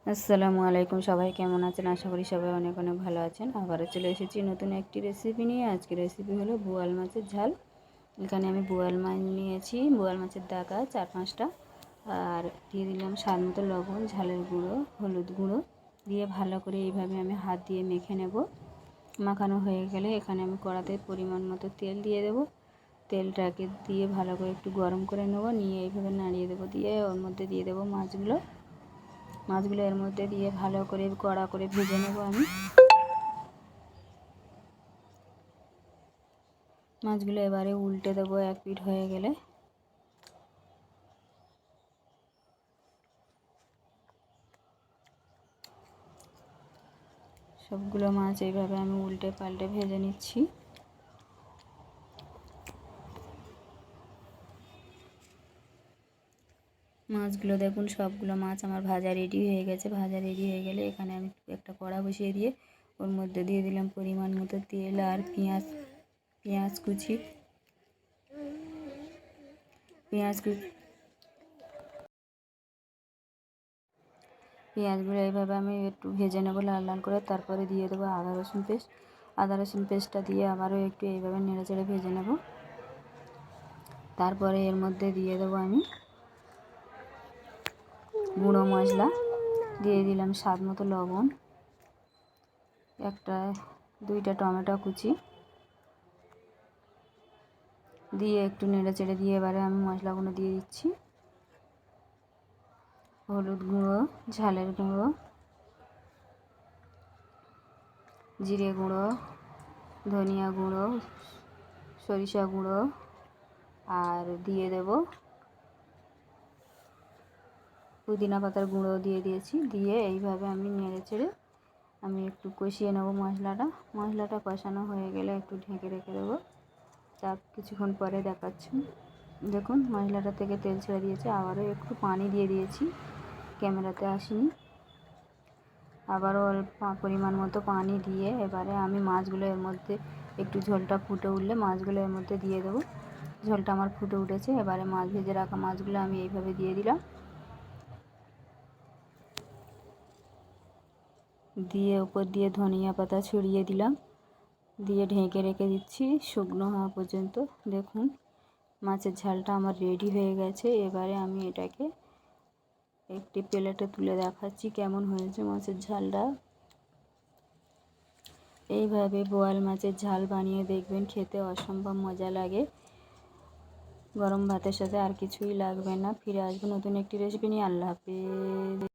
আসসালামু আলাইকুম, সবাই কেমন আছেন? আশা করি সবাই অনেক অনেক ভালো আছেন। আবারও চলে এসেছি নতুন একটি রেসিপি নিয়ে। আজকের রেসিপি হলো বোয়াল মাছের ঝাল। এখানে আমি বোয়াল মাছ নিয়েছি, বোয়াল মাছের দাগা 4-5টা, আর দিয়ে দিলাম স্বাদ মতো লবণ, ঝালের গুঁড়ো, হলুদ গুঁড়ো দিয়ে ভালো করে এইভাবে আমি হাত দিয়ে মেখে নেব। মাখানো হয়ে গেলে এখানে আমি কড়াতে পরিমাণ মতো তেল দিয়ে দেব। তেলটাকে দিয়ে ভালো করে একটু গরম করে নেব, নিয়ে এইভাবে নাড়িয়ে দেবো, দিয়ে ওর মধ্যে দিয়ে দেবো মাছগুলো এর মধ্যে দিয়ে ভালো করে কড়া করে ভেজে নেব। আমি মাছগুলো এবারে উল্টে দেবো এক পিঠ হয়ে গেলে। সবগুলো মাছ এইভাবে আমি উল্টে পাল্টে ভেজে নিচ্ছি। মাছগুলো দেখুন, সবগুলো মাছ আমার ভাজা রেডি হয়ে গেছে। ভাজা রেডি হয়ে গেলে এখানে আমি একটা কড়া বসিয়ে দিয়ে ওর মধ্যে দিয়ে দিলাম পরিমাণ মতো তেল আর পেঁয়াজ কুচি। পেঁয়াজগুলো এইভাবে আমি একটু ভেজে নেব লাল লাল করে। তারপরে দিয়ে দেবো আদা রসুন পেস্টটা দিয়ে আবারও একটু এইভাবে নেড়ে চেড়ে ভেজে নেব। তারপরে এর মধ্যে দিয়ে দেবো আমি গুঁড়ো মশলা, দিয়ে দিলাম স্বাদ মতো লবণ, 2টা টমেটো কুচি দিয়ে একটু নেড়ে চেড়ে দিয়ে এবারে আমি মশলাগুলো দিয়ে দিচ্ছি। হলুদ গুঁড়ো, ঝালের গুঁড়ো, জিরে গুঁড়ো, ধনিয়া গুঁড়ো, সরিষা গুঁড়ো, আর দিয়ে দেব পুদিনা পাতার গুঁড়ো দিয়ে দিয়েছি। দিয়ে এইভাবে আমি নেড়ে চেড়ে আমি একটু কষিয়ে নেব মশলাটা কষানো হয়ে গেলে একটু ঢেকে রেখে দেবো। তার কিছুক্ষণ পরে দেখাচ্ছি, দেখুন মশলাটা থেকে তেল ছেড়ে দিয়েছে। আবারও একটু পানি দিয়ে দিয়েছি, ক্যামেরাতে আসেনি। আবারও অল্প পরিমাণ মতো পানি দিয়ে এবারে আমি মাছগুলো এর মধ্যে একটু ঝোলটা ফুটে উঠলে মাছগুলো এর মধ্যে দিয়ে দেবো। ঝোলটা আমার ফুটে উঠেছে, এবারে মাছ ভেজে রাখা মাছগুলো আমি এইভাবে দিয়ে দিলাম। দিয়ে উপর দিয়ে ধনিয়া পাতা ছড়িয়ে দিলাম, দিয়ে ঢেকে রেখে দিচ্ছি শুকনো হওয়া পর্যন্ত। দেখুন মাছের ঝালটা আমার রেডি হয়ে গেছে। এবারে আমি এটাকে একটি প্লেটে তুলে দেখাচ্ছি কেমন হয়েছে মাছের ঝালটা। এইভাবে বোয়াল মাছের ঝাল বানিয়ে দেখবেন, খেতে অসম্ভব মজা লাগে। গরম ভাতের সাথে আর কিছুই লাগবে না। ফিরে আসবো নতুন একটি রেসিপি নিয়ে। আল্লাহ হাফেজ।